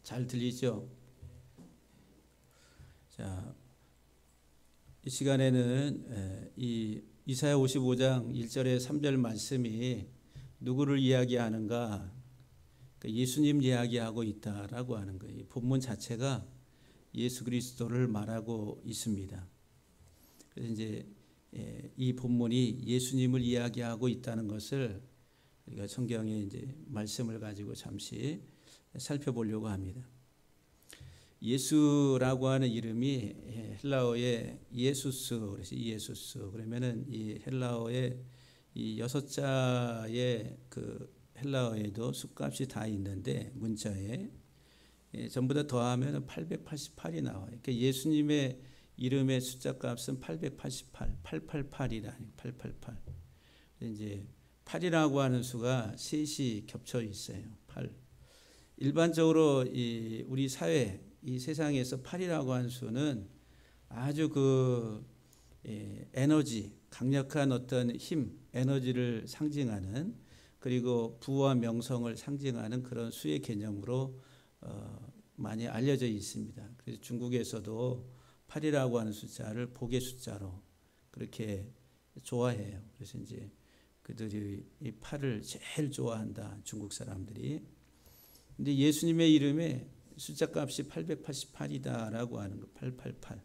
잘 들리죠? 자, 이 시간에는 이 이사야 55장 1절에 3절 말씀이 누구를 이야기하는가? 예수님 이야기하고 있다라고 하는 거예요. 이 본문 자체가 예수 그리스도를 말하고 있습니다. 그래서 이제 이 본문이 예수님을 이야기하고 있다는 것을 우리가 성경의 이제 말씀을 가지고 잠시 살펴보려고 합니다. 예수라고 하는 이름이 헬라어의 예수스, 그래서 예수스 그러면은 이 헬라어의 이 6자의 그 헬라어에도 숫값이 다 있는데 문자에 전부 다 더하면 888이 나와요. 그러니까 예수님의 이름의 숫자 값은 888, 888이라니 888. 이제 8이라고 하는 수가 셋이 겹쳐 있어요. 8. 일반적으로 우리 사회, 이 세상에서 8이라고 하는 수는 아주 에너지, 강력한 어떤 힘, 에너지를 상징하는, 그리고 부와 명성을 상징하는 그런 수의 개념으로 많이 알려져 있습니다. 그래서 중국에서도 8이라고 하는 숫자를 복의 숫자로 그렇게 좋아해요. 그래서 이제 그들이 이 8을 제일 좋아한다, 중국 사람들이. 근데 예수님의 이름에 숫자 값이 888이다라고 하는 거, 888.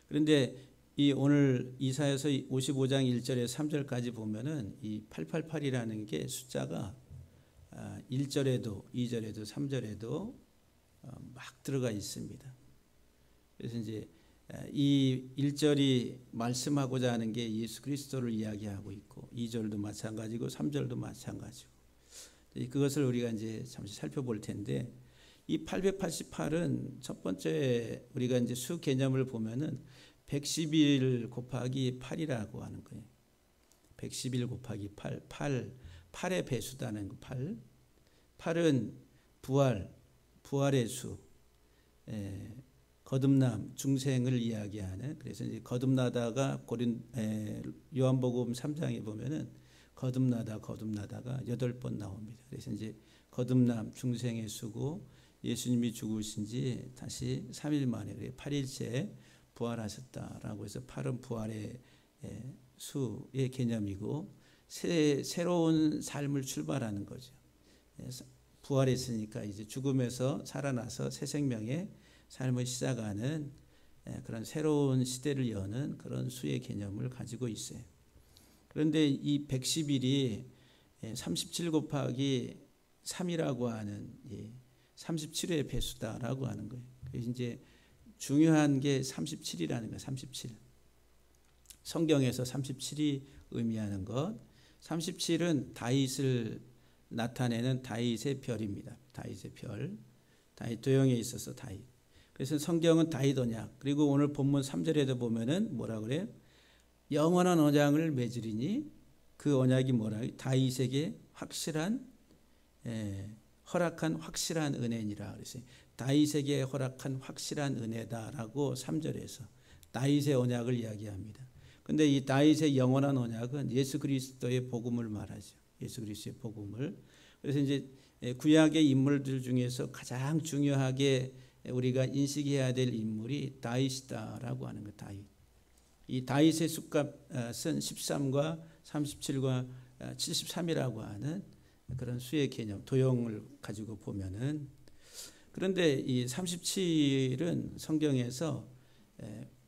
그런데 이 오늘 이사야서 55장 1절에 3절까지 보면은 이 888이라는 게 숫자가 1절에도 2절에도 3절에도 막 들어가 있습니다. 그래서 이제 이 1절이 말씀하고자 하는 게 예수 그리스도를 이야기하고 있고 2절도 마찬가지고 3절도 마찬가지고, 그것을 우리가 이제 잠시 살펴볼 텐데, 이 888은 첫 번째 우리가 이제 수 개념을 보면은 111 곱하기 8이라고 하는 거예요. 111 곱하기 8, 8의 배수다는 거, 8. 8은 부활의 수, 거듭남, 중생을 이야기하는. 그래서 이제 거듭나다가 요한복음 3장에 보면은 거듭나다가 8번 나옵니다. 그래서 이제 거듭남, 중생의 수고, 예수님이 죽으신 지 다시 3일 만에 8일째 부활하셨다라고 해서 8은 부활의 수의 개념이고, 새로운 삶을 출발하는 거죠. 부활했으니까 이제 죽음에서 살아나서 새 생명의 삶을 시작하는 그런 새로운 시대를 여는 그런 수의 개념을 가지고 있어요. 그런데 이 111이 37 곱하기 3이라고 하는 37의 배수다라고 하는 거예요. 그래서 이제 중요한 게 37이라는 거예요. 37. 성경에서 37이 의미하는 것. 37은 다윗을 나타내는 다윗의 별입니다. 다윗의 별. 다윗 도형에 있어서 다윗. 그래서 성경은 다윗 언약. 그리고 오늘 본문 3절에도 보면은 뭐라 그래요? 영원한 언약을 맺으리니, 그 언약이 뭐라고? 다윗에게 확실한 허락한 확실한 은혜니라. 그래서 다윗에게 허락한 확실한 은혜다라고 3절에서 다윗의 언약을 이야기합니다. 근데 이 다윗의 영원한 언약은 예수 그리스도의 복음을 말하죠. 예수 그리스도의 복음을. 그래서 이제 구약의 인물들 중에서 가장 중요하게 우리가 인식해야 될 인물이 다윗이다라고 하는 거, 다윗. 이 다윗의 숫값은 13과 37과 73이라고 하는 그런 수의 개념, 도형을 가지고 보면은. 그런데 이 37은 성경에서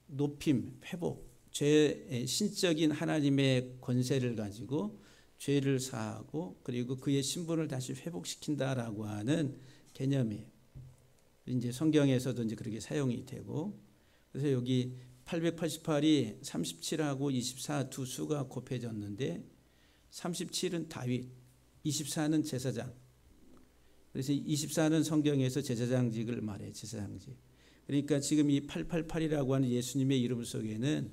높임, 회복, 죄의 신적인 하나님의 권세를 가지고 죄를 사하고 그리고 그의 신분을 다시 회복시킨다라고 하는 개념이에요. 이제 성경에서도 이제 그렇게 사용이 되고, 그래서 여기 888이 37하고 24 두 수가 곱해졌는데 37은 다윗, 24는 제사장. 그래서 24는 성경에서 제사장직을 말해요. 제사장직. 그러니까 지금 이 888이라고 하는 예수님의 이름 속에는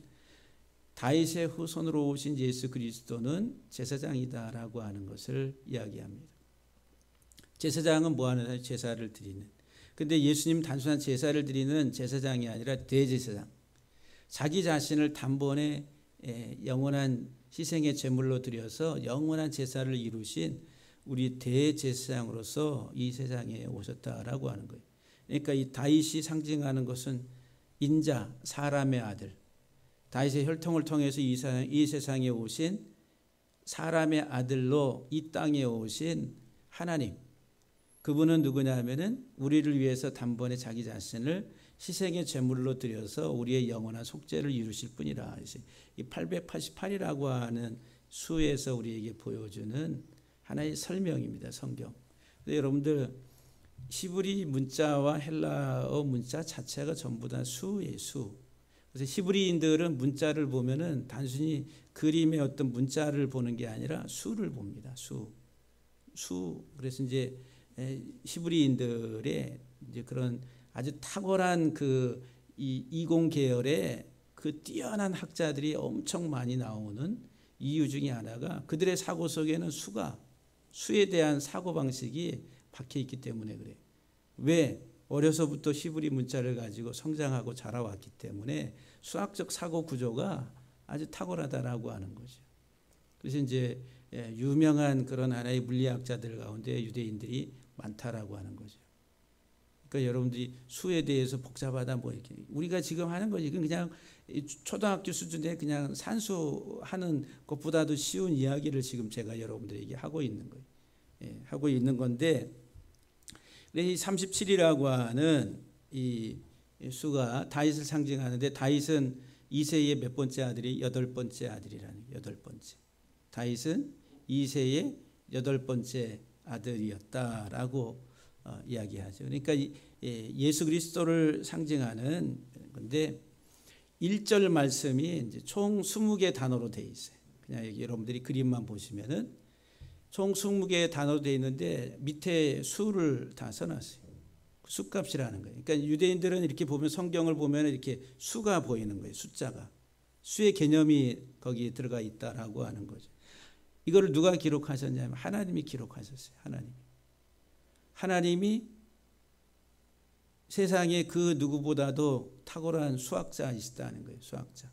다윗의 후손으로 오신 예수 그리스도는 제사장이다라고 하는 것을 이야기합니다. 제사장은 뭐 하는 사람이 제사를 드리는. 근데 예수님 단순한 제사를 드리는 제사장이 아니라 대제사장. 자기 자신을 단번에 영원한 희생의 제물로 드려서 영원한 제사를 이루신 우리 대제사장으로서 이 세상에 오셨다라고 하는 거예요. 그러니까 이 다윗이 상징하는 것은 인자, 사람의 아들, 다윗의 혈통을 통해서 이 세상에 오신 사람의 아들로 이 땅에 오신 하나님, 그분은 누구냐 하면은 우리를 위해서 단번에 자기 자신을 희생의 제물로 드려서 우리의 영원한 속죄를 이루실 분이라. 이 888이라고 하는 수에서 우리에게 보여주는 하나의 설명입니다. 성경. 근데 여러분들 히브리 문자와 헬라어 문자 자체가 전부 다 수예요. 수. 그래서 히브리인들은 문자를 보면은 단순히 그림의 어떤 문자를 보는 게 아니라 수를 봅니다. 수. 그래서 이제 히브리인들의 이제 그런 아주 탁월한 그 이공 계열의 그 뛰어난 학자들이 엄청 많이 나오는 이유 중에 하나가 그들의 사고 속에는 수에 대한 사고 방식이 박혀 있기 때문에 그래요. 왜? 어려서부터 히브리 문자를 가지고 성장하고 자라왔기 때문에 수학적 사고 구조가 아주 탁월하다라고 하는 거죠. 그래서 이제 유명한 그런 하나의 물리학자들 가운데 유대인들이 많다라고 하는 거죠. 그러니까 여러분들이 수에 대해서 복잡하다 뭐 이렇게 우리가 지금 하는 거지 그냥 초등학교 수준의 그냥 산수하는 것보다도 쉬운 이야기를 지금 제가 여러분들에게 하고 있는 거예요. 하고 있는 건데 이 37이라고 하는 이 수가 다윗을 상징하는데 다윗은 이새의 몇 번째 아들이 8번째 아들이라는 8번째. 다윗은 이새의 8번째 아들이었다라고 이야기하죠. 그러니까 예수 그리스도를 상징하는 건데 1절 말씀이 이제 총 20개 단어로 되어 있어요. 그냥 여기 여러분들이 그림만 보시면은 총 20개의 단어로 되어 있는데 밑에 수를 다 써놨어요. 수값이라는 거예요. 그러니까 유대인들은 이렇게 보면 성경을 보면 이렇게 수가 보이는 거예요. 숫자가. 수의 개념이 거기에 들어가 있다라고 하는 거죠. 이거를 누가 기록하셨냐면 하나님이 기록하셨어요. 하나님이 세상에 그 누구보다도 탁월한 수학자이시다는 거예요. 수학자.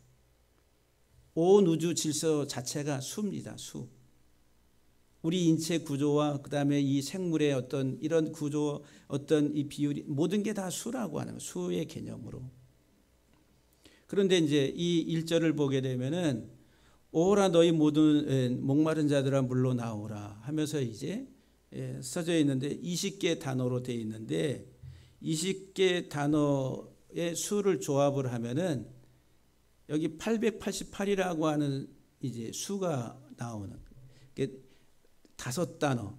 온 우주 질서 자체가 수입니다. 수. 우리 인체 구조와 그다음에 이 생물의 어떤 이런 구조 어떤 이 비율이 모든 게 다 수라고 하는 거예요. 수의 개념으로. 그런데 이제 이 1절을 보게 되면은 오라 너희 모든 목마른 자들아 물로 나오라 하면서 이제 써져 있는데 20개 단어로 되어 있는데 20개 단어의 수를 조합을 하면은 여기 888이라고 하는 이제 수가 나오는 5단어,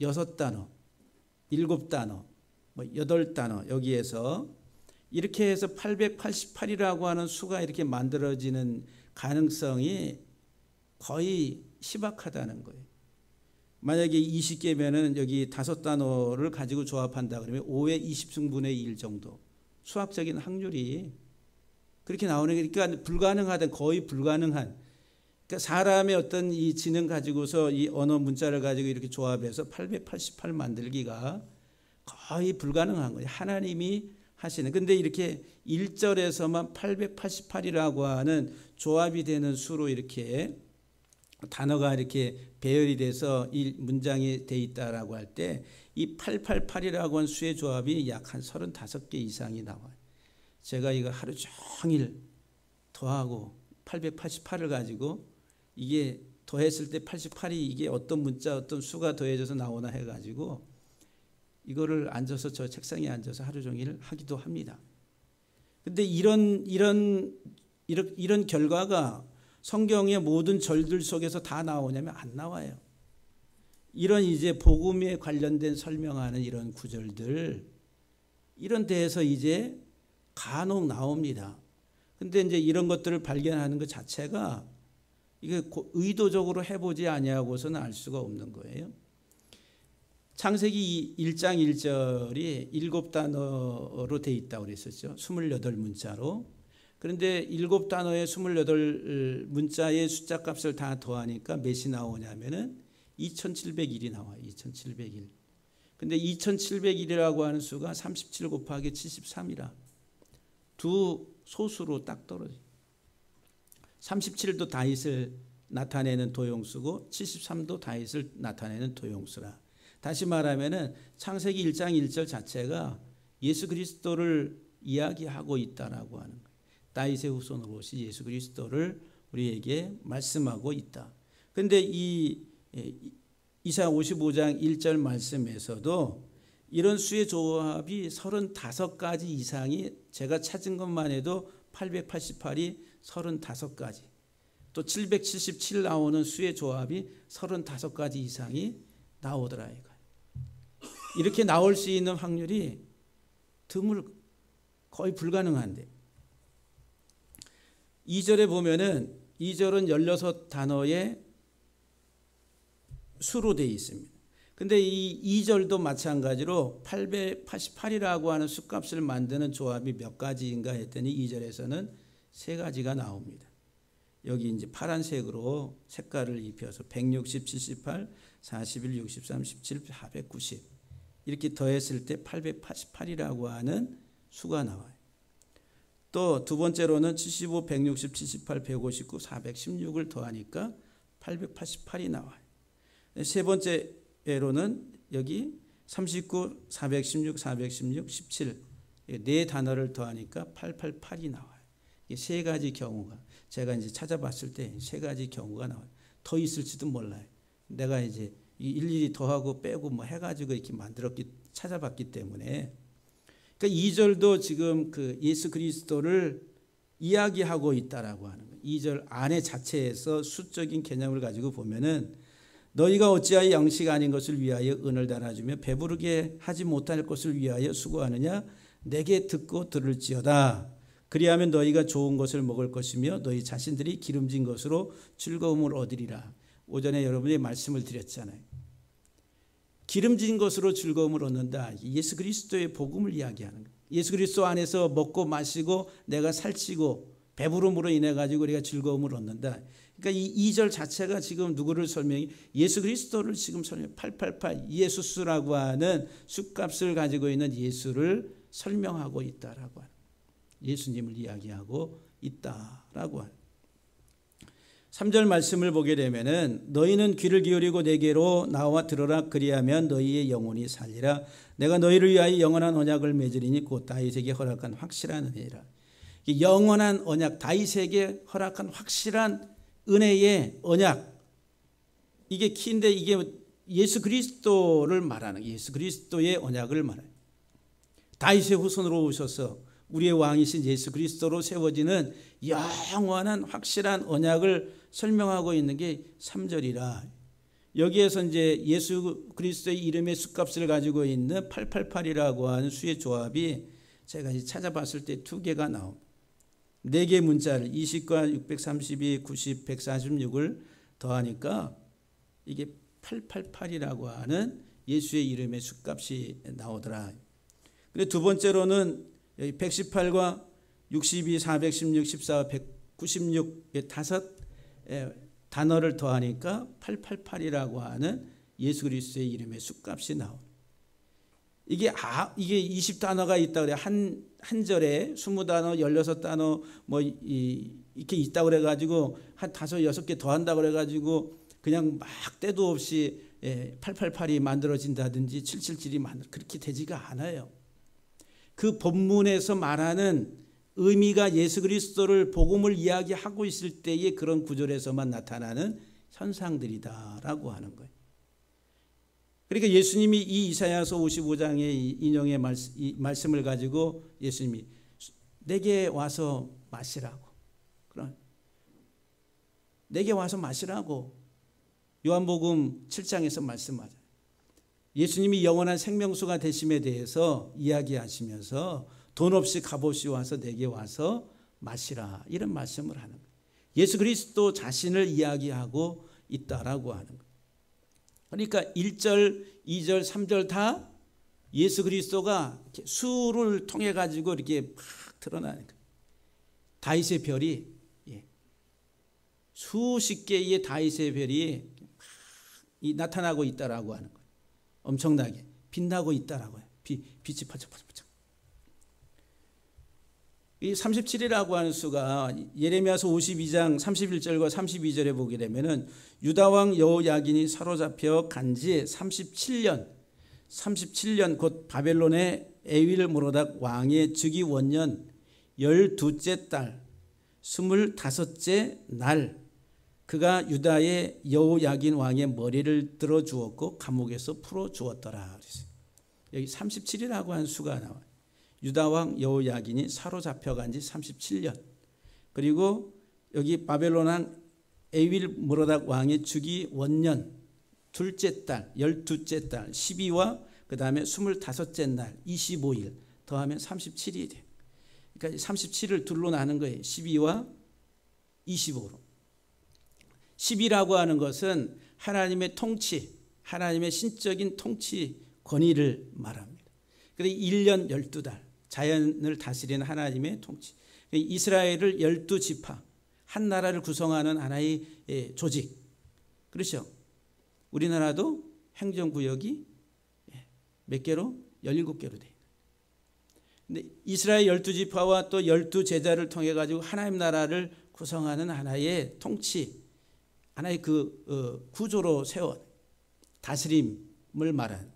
6단어, 7단어, 8단어 여기에서 이렇게 해서 888이라고 하는 수가 이렇게 만들어지는 가능성이 거의 희박하다는 거예요. 만약에 20개면은 여기 5단어를 가지고 조합한다 그러면 5의 20승분의 1 정도 수학적인 확률이 그렇게 나오는 게 그러니까 불가능하든 거의 불가능한 그러니까 사람의 어떤 이 지능 가지고서 이 언어 문자를 가지고 이렇게 조합해서 888 만들기가 거의 불가능한 거예요. 하나님이 하시는. 근데 이렇게 1절에서만 888이라고 하는 조합이 되는 수로 이렇게 단어가 이렇게 배열이 돼서 이 문장이 돼 있다라고 할 때 이 888이라고 하는 수의 조합이 약 한 35개 이상이 나와요. 제가 이거 하루 종일 더하고 888을 가지고 이게 더했을 때 88이 이게 어떤 문자 어떤 수가 더해져서 나오나 해가지고 이거를 앉아서 저 책상에 앉아서 하루 종일 하기도 합니다. 근데 이런 결과가 성경의 모든 절들 속에서 다 나오냐면 안 나와요. 이런 이제 복음에 관련된 설명하는 이런 구절들 이런 데에서 이제 간혹 나옵니다. 근데 이제 이런 것들을 발견하는 것 자체가 이게 의도적으로 해보지 아니하고서는 알 수가 없는 거예요. 창세기 1장 1절이 7단어로 돼 있다고 그랬었죠. 28문자로. 그런데 7단어의 28문자의 숫자 값을 다 더하니까 몇이 나오냐면은 2701이 나와요. 2701. 근데 2701이라고 하는 수가 37 곱하기 73이라. 두 소수로 딱 떨어져요. 37도 다윗을 나타내는 도용수고 73도 다윗을 나타내는 도용수라. 다시 말하면은 창세기 1장 1절 자체가 예수 그리스도를 이야기하고 있다라고 하는 거예요. 다윗의 후손으로 오신 예수 그리스도를 우리에게 말씀하고 있다. 그런데 이 이사야 55장 1절 말씀에서도 이런 수의 조합이 35가지 이상이 제가 찾은 것만 해도 888이 35가지, 또 777 나오는 수의 조합이 35가지 이상이 나오더라 이거예요. 이렇게 나올 수 있는 확률이 드물, 거의 불가능한데 2절에 보면은 2절은 16단어의 수로 되어 있습니다. 근데 이 2절도 마찬가지로 888이라고 하는 수값을 만드는 조합이 몇 가지인가 했더니 2절에서는 3가지가 나옵니다. 여기 이제 파란색으로 색깔을 입혀서 160, 78, 41, 63, 17, 490 이렇게 더했을 때 888이라고 하는 수가 나와요. 또 두 번째로는 75, 160, 78, 159, 416을 더하니까 888이 나와요. 세 번째로는 여기 39, 416, 416, 17 네 단어를 더하니까 888이 나와요. 이 3가지 경우가 제가 이제 찾아봤을 때 3가지 경우가 나와요. 더 있을지도 몰라요. 내가 이제 일일이 더하고 빼고 뭐 해가지고 이렇게 찾아봤기 때문에. 그러니까 2절도 지금 그 예수 그리스도를 이야기하고 있다라고 하는 거예요. 2절 안에 자체에서 수적인 개념을 가지고 보면은 너희가 어찌하여 양식 아닌 것을 위하여 은을 달아주며 배부르게 하지 못할 것을 위하여 수고하느냐 내게 듣고 들을지어다. 그리하면 너희가 좋은 것을 먹을 것이며 너희 자신들이 기름진 것으로 즐거움을 얻으리라. 오전에 여러분이 말씀을 드렸잖아요. 기름진 것으로 즐거움을 얻는다. 예수 그리스도의 복음을 이야기하는 거예요. 예수 그리스도 안에서 먹고 마시고 내가 살찌고 배부름으로 인해 가지고 우리가 즐거움을 얻는다. 그러니까 이 2절 자체가 지금 누구를 설명해? 예수 그리스도를 지금 설명해. 888 예수수라고 하는 숫값을 가지고 있는 예수를 설명하고 있다라고 하는 예수님을 이야기하고 있다라고 하는 3절 말씀을 보게 되면은 너희는 귀를 기울이고 내게로 나와 들으라. 그리하면 너희의 영혼이 살리라. 내가 너희를 위하여 영원한 언약을 맺으리니 곧 다윗에게 허락한 확실한 은혜라. 영원한 언약, 다윗에게 허락한 확실한 은혜의 언약, 이게 키인데 이게 예수 그리스도를 말하는, 예수 그리스도의 언약을 말해요. 다윗의 후손으로 오셔서 우리의 왕이신 예수 그리스도로 세워지는 영원한 확실한 언약을 설명하고 있는 게 3절이라. 여기에서 이제 예수 그리스도의 이름의 숫값을 가지고 있는 888이라고 하는 수의 조합이 제가 찾아봤을 때 2개가 나옵니다. 4개의 문자를 20과 632, 90, 146을 더하니까 이게 888이라고 하는 예수의 이름의 숫값이 나오더라. 근데 두 번째로는 118과 62, 416, 14, 196의 5 단어를 더하니까 888이라고 하는 예수 그리스도의 이름의 숫값이 나옵니다. 이게 20단어가 있다 그래. 한 절에 20단어, 16단어 뭐 이렇게 있다 그래 가지고 한 5, 6개 더한다 그래 가지고 그냥 막 때도 없이 888이 만들어진다든지 777이 그렇게 되지가 않아요. 그 본문에서 말하는 의미가 예수 그리스도를 복음을 이야기하고 있을 때의 그런 구절에서만 나타나는 현상들이다라고 하는 거예요. 그러니까 예수님이 이 이사야서 55장의 인용의 말씀을 가지고 예수님이 내게 와서 마시라고, 내게 와서 마시라고 요한복음 7장에서 말씀하죠. 예수님이 영원한 생명수가 되심에 대해서 이야기하시면서 돈 없이 값없이 와서 내게 와서 마시라, 이런 말씀을 하는 거예요. 예수 그리스도 자신을 이야기하고 있다라고 하는 거예요. 그러니까 1절, 2절, 3절 다 예수 그리스도가 수를 통해 가지고 이렇게 막 드러나는 거예요. 다윗의 별이 수십 개의 다윗의 별이 나타나고 있다라고 하는 거예요. 엄청나게 빛나고 있다라고 해요. 빛이 반짝반짝. 이 37이라고 하는 수가 예레미야서 52장 31절과 32절에 보게 되면은 유다 왕 여호야긴이 사로잡혀 간지 37년 곧 바벨론의 에윌 모로닥 왕의 즉위 원년 12째 달 25째 날 그가 유다의 여호야긴 왕의 머리를 들어 주었고 감옥에서 풀어 주었더라. 여기 37이라고 하는 수가 나와요. 유다 왕 여호야긴이 사로잡혀 간지 37년. 그리고 여기 바벨론 왕 에윌 모로닥 왕의 즉위 원년 둘째 달 12째 달 12와 그 다음에 25째 날 25일 더하면 37이 돼요. 그러니까 37을 둘로 나눈 거예요. 12와 25로. 10이라고 하는 것은 하나님의 통치, 하나님의 신적인 통치 권위를 말합니다. 그래서 1년 12달 자연을 다스리는 하나님의 통치. 이스라엘을 12지파 한 나라를 구성하는 하나의 조직. 그렇죠? 우리나라도 행정구역이 몇 개로? 17개로 돼요. 근데 이스라엘 12지파와 또 12제자를 통해 가지고 하나님 나라를 구성하는 하나의 통치, 하나의 그 구조로 세워 다스림을 말하는.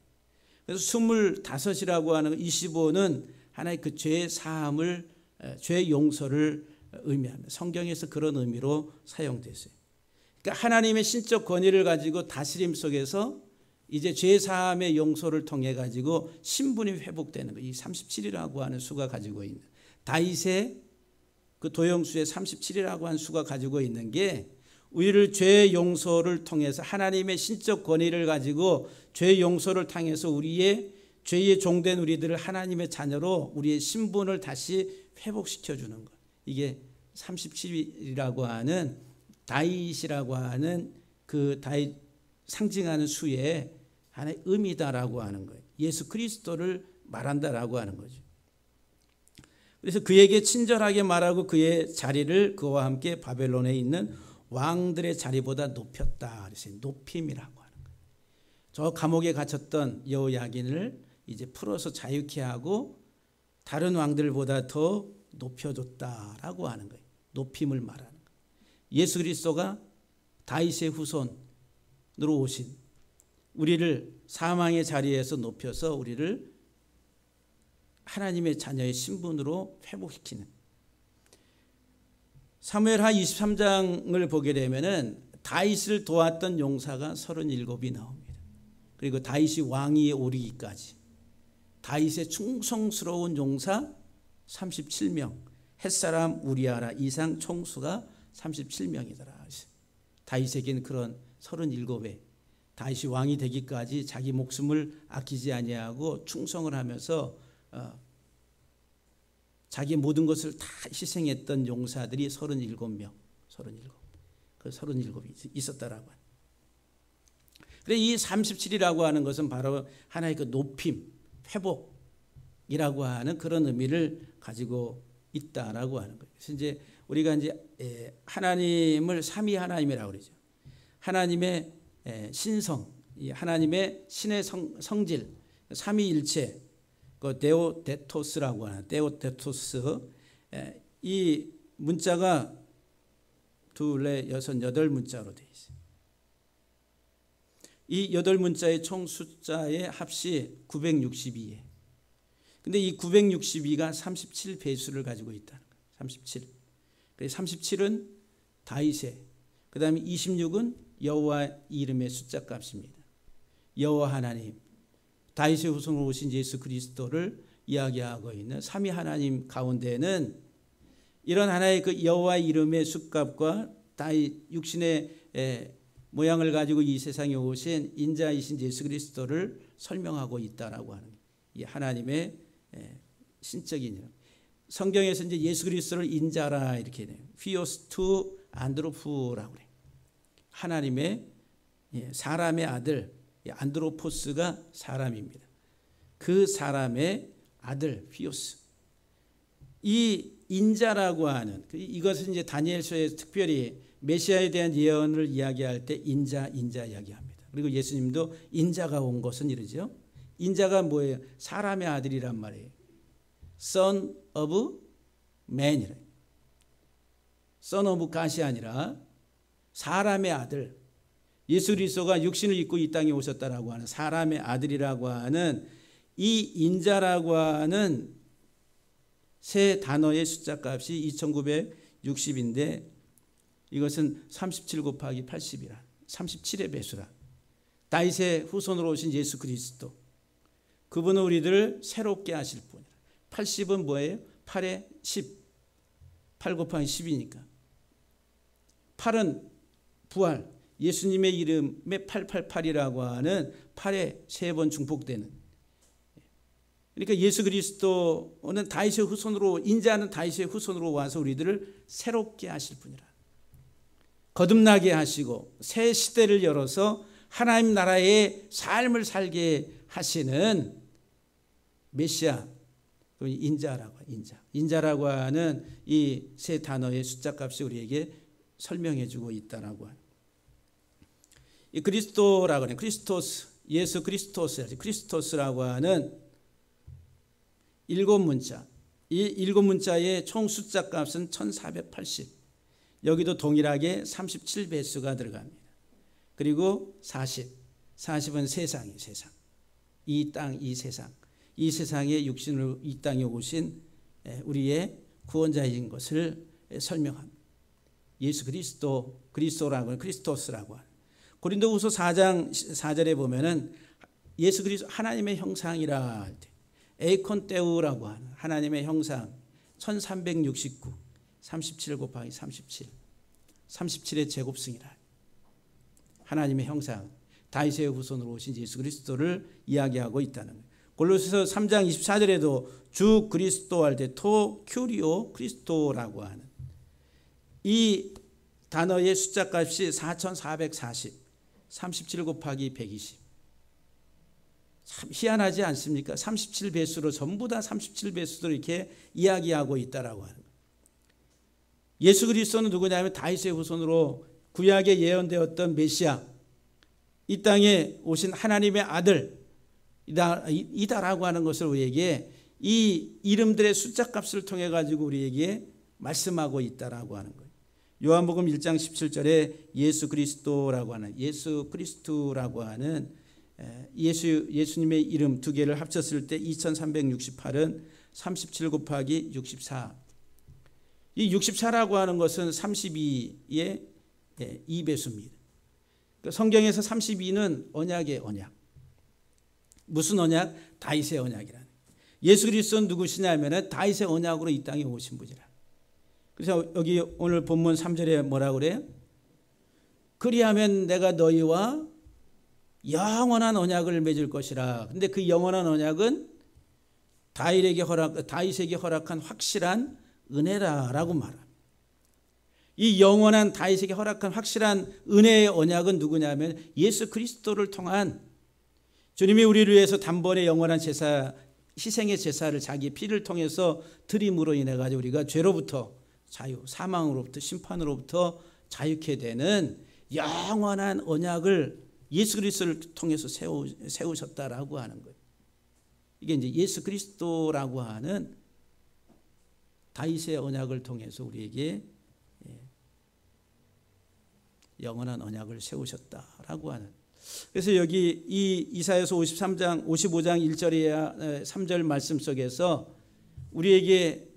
그래서 25이라고 하는 25는 하나의 그 죄 사함을, 죄 용서를 의미합니다. 성경에서 그런 의미로 사용됐어요. 그러니까 하나님의 신적 권위를 가지고 다스림 속에서 이제 죄 사함의 용서를 통해 가지고 신분이 회복되는 거. 이 37이라고 하는 수가 가지고 있는 다윗의 그 도형수의 37이라고 하는 수가 가지고 있는 게 우리를 죄 용서를 통해서 하나님의 신적 권위를 가지고 죄 용서를 통해서 우리의 죄의 종된 우리들을 하나님의 자녀로 우리의 신분을 다시 회복시켜 주는 것. 이게 37이라고 하는 다윗이라고 하는 그 다윗 상징하는 수의 하나의 의미다라고 하는 거예요. 예수 그리스도를 말한다라고 하는 거죠. 그래서 그에게 친절하게 말하고 그의 자리를 그와 함께 바벨론에 있는 왕들의 자리보다 높였다. 그래서 높임이라고 하는 거예요. 저 감옥에 갇혔던 여호야긴을 이제 풀어서 자유케 하고 다른 왕들보다 더 높여줬다라고 하는 거예요. 높임을 말하는 거예요. 예수 그리스도가 다윗의 후손으로 오신 우리를 사망의 자리에서 높여서 우리를 하나님의 자녀의 신분으로 회복시키는. 사무엘하 23장을 보게 되면은 다윗을 도왔던 용사가 37이 나옵니다. 그리고 다윗이 왕위에 오르기까지 다윗의 충성스러운 용사 37명, 햇사람 우리아라 이상 총수가 37명이더라. 다윗에게는 그런 37의 다윗이 왕이 되기까지 자기 목숨을 아끼지 아니하고 충성을 하면서 자기 모든 것을 다 희생했던 용사들이 37명, 그 37이 있었다라고. 그래서 이 37이라고 하는 것은 바로 하나의 그 높임, 회복이라고 하는 그런 의미를 가지고 있다라고 하는 거예요. 그래서 이제 우리가 이제 하나님을 삼위 하나님이라고 그러죠. 하나님의 신성, 하나님의 신의 성질, 삼위일체, 그 데오데토스라고 하는 데오데토스, 이 문자가 둘, 넷, 여섯, 여덟 문자로 되어 있어요. 이 8문자의 총 숫자의 합이 962에. 근데 이 962가 37배수를 가지고 있다는 거예요. 37. 그래서 37은 다윗의, 그 다음에 26은 여호와 이름의 숫자 값입니다. 여호와 하나님, 다윗의 후손으로 오신 예수 그리스도를 이야기하고 있는 삼위 하나님 가운데는 이런 하나의 그 여호와 이름의 숫값과 다윗 육신의 모양을 가지고 이 세상에 오신 인자이신 예수 그리스도를 설명하고 있다라고 하는 이 하나님의 신적인 이름. 성경에서 이제 예수 그리스도를 인자라 이렇게 돼요. 휘오스 투 안드로프라고 그래요. 하나님의 사람의 아들 안드로포스가 사람입니다. 그 사람의 아들 휘오스. 이 인자라고 하는 이것은 이제 다니엘서에서 특별히 메시아에 대한 예언을 이야기할 때 인자 이야기합니다. 그리고 예수님도 인자가 온 것은 이러죠. 인자가 뭐예요? 사람의 아들이란 말이에요. Son of man이라. son of God이 아니라 사람의 아들, 예수 그리스도가 육신을 입고 이 땅에 오셨다라고 하는 사람의 아들이라고 하는 이 인자라고 하는 세 단어의 숫자 값이 2960인데 이것은 37 곱하기 80이라 37의 배수라. 다윗의 후손으로 오신 예수 그리스도, 그분은 우리들을 새롭게 하실 분이라. 80은 뭐예요? 8에 10, 8 곱하기 10이니까 8은 부활, 예수님의 이름에 888이라고 하는 8에 3번 중복되는. 그러니까 예수 그리스도는 다윗의 후손으로, 인자는 다윗의 후손으로 와서 우리들을 새롭게 하실 분이라. 거듭나게 하시고 새 시대를 열어서 하나님 나라의 삶을 살게 하시는 메시아, 인자라고, 인자라고 하는 이 세 단어의 숫자 값이 우리에게 설명해 주고 있다라고 하는. 이 그리스도라고 하는, 크리스토스, 예수 크리스토스라고 하는 7문자, 이 7문자의 총 숫자 값은 1480. 여기도 동일하게 37배수가 들어갑니다. 그리고 40은 세상이에요. 세상. 이 땅, 이 세상. 이 세상에 육신으로 이 땅에 오신 우리의 구원자인 것을 설명합니다. 예수 그리스도라고 하는, 크리스토스라고 하는. 고린도후서 4장 4절에 보면은 예수 그리스도 하나님의 형상이라 할 때 에이콘테우라고 하는 하나님의 형상 1369, 37 곱하기 37, 37의 제곱승이라. 하나님의 형상, 다윗의 후손으로 오신 예수 그리스도를 이야기하고 있다는 거예요. 골로새서 3장 24절에도 주 그리스도 할 때 토 큐리오 크리스토라고 하는 이 단어의 숫자 값이 4440, 37 곱하기 120. 참 희한하지 않습니까? 37배수로 전부 다 37배수로 이렇게 이야기하고 있다라고 하는 거예요. 예수 그리스도는 누구냐면 다윗의 후손으로 구약에 예언되었던 메시아, 이 땅에 오신 하나님의 아들 이다라고 하는 것을 우리에게 이 이름들의 숫자 값을 통해 가지고 우리에게 말씀하고 있다라고 하는 거예요. 요한복음 1장 17절에 예수 그리스도라고 하는, 예수 그리스도라고 하는 예수님의 이름 두 개를 합쳤을 때 2368은 37 곱하기 64. 이 64라고 하는 것은 32의 2배수입니다. 성경에서 32는 언약의 언약. 무슨 언약? 다윗의 언약이라는. 예수 그리스도는 누구시냐면 다윗의 언약으로 이 땅에 오신 분이라. 그래서 여기 오늘 본문 3절에 뭐라고 그래요? 그리하면 내가 너희와 영원한 언약을 맺을 것이라. 근데 그 영원한 언약은 다윗에게 허락한 확실한 은혜라라고 말합니다. 이 영원한 다윗에게 허락한 확실한 은혜의 언약은 누구냐면 예수 그리스도를 통한, 주님이 우리를 위해서 단번에 영원한 제사, 희생의 제사를 자기 피를 통해서 드림으로 인해 가지고 우리가 죄로부터 자유, 사망으로부터 심판으로부터 자유케 되는 영원한 언약을 예수 그리스도를 통해서 세우셨다라고 하는 거예요. 이게 이제 예수 그리스도라고 하는 다윗의 언약을 통해서 우리에게 영원한 언약을 세우셨다라고 하는. 그래서 여기 이 이사야서 55장 1절이야 3절 말씀 속에서 우리에게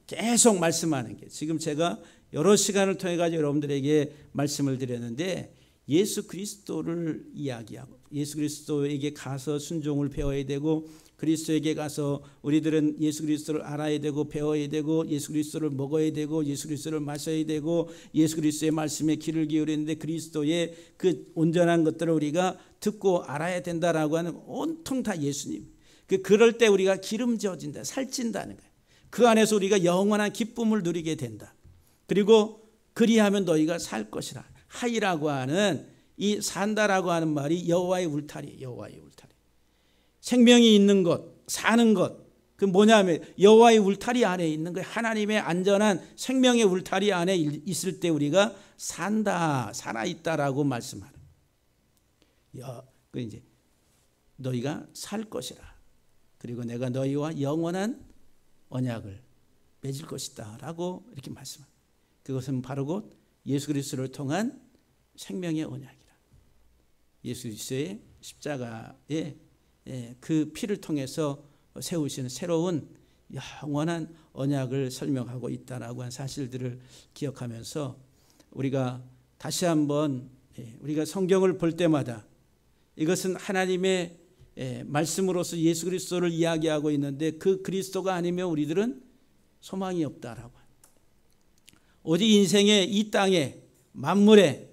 계속 말씀하는 게, 지금 제가 여러 시간을 통해 가지고 여러분들에게 말씀을 드렸는데 예수 그리스도를 이야기하고 예수 그리스도에게 가서 순종을 배워야 되고, 그리스도에게 가서 우리들은 예수 그리스도를 알아야 되고 배워야 되고, 예수 그리스도를 먹어야 되고 예수 그리스도를 마셔야 되고, 예수 그리스도의 말씀에 귀를 기울이는데 그리스도의 그 온전한 것들을 우리가 듣고 알아야 된다라고 하는, 온통 다 예수님. 그럴 때 우리가 기름져진다, 살찐다는 거예요. 그 안에서 우리가 영원한 기쁨을 누리게 된다. 그리고 그리하면 너희가 살 것이라. 하이라고 하는, 이 산다라고 하는 말이 여호와의 울타리, 여호와의 울타리. 생명이 있는 것, 사는 것, 그 뭐냐면 여호와의 울타리 안에 있는 거예요. 하나님의 안전한 생명의 울타리 안에 있을 때 우리가 산다, 살아있다라고 말씀하는. 그 이제 너희가 살 것이라. 그리고 내가 너희와 영원한 언약을 맺을 것이다 라고 이렇게 말씀합니다. 그것은 바로 곧 예수 그리스도를 통한 생명의 언약이라. 예수 그리스도의 십자가의 그 피를 통해서 세우시는 새로운 영원한 언약을 설명하고 있다라고 한 사실들을 기억하면서 우리가 다시 한번 우리가 성경을 볼 때마다 이것은 하나님의 말씀으로서 예수 그리스도를 이야기하고 있는데 그 그리스도가 아니면 우리들은 소망이 없다라고. 오직 인생의 이 땅에 만물의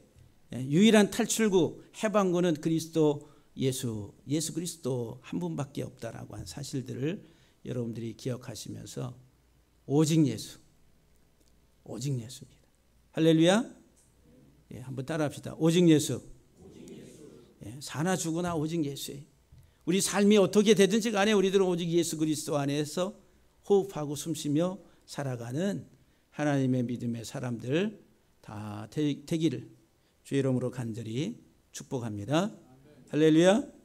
유일한 탈출구 해방구는 그리스도 예수 그리스도 한 분밖에 없다라고 한 사실들을 여러분들이 기억하시면서 오직 예수입니다. 할렐루야. 한번 따라합시다. 오직 예수. 사나 죽으나 오직 예수예요. 우리 삶이 어떻게 되든지 간에 우리들은 오직 예수 그리스도 안에서 호흡하고 숨쉬며 살아가는 하나님의 믿음의 사람들 다 되기를 주의 이름으로 간절히 축복합니다. 할렐루야.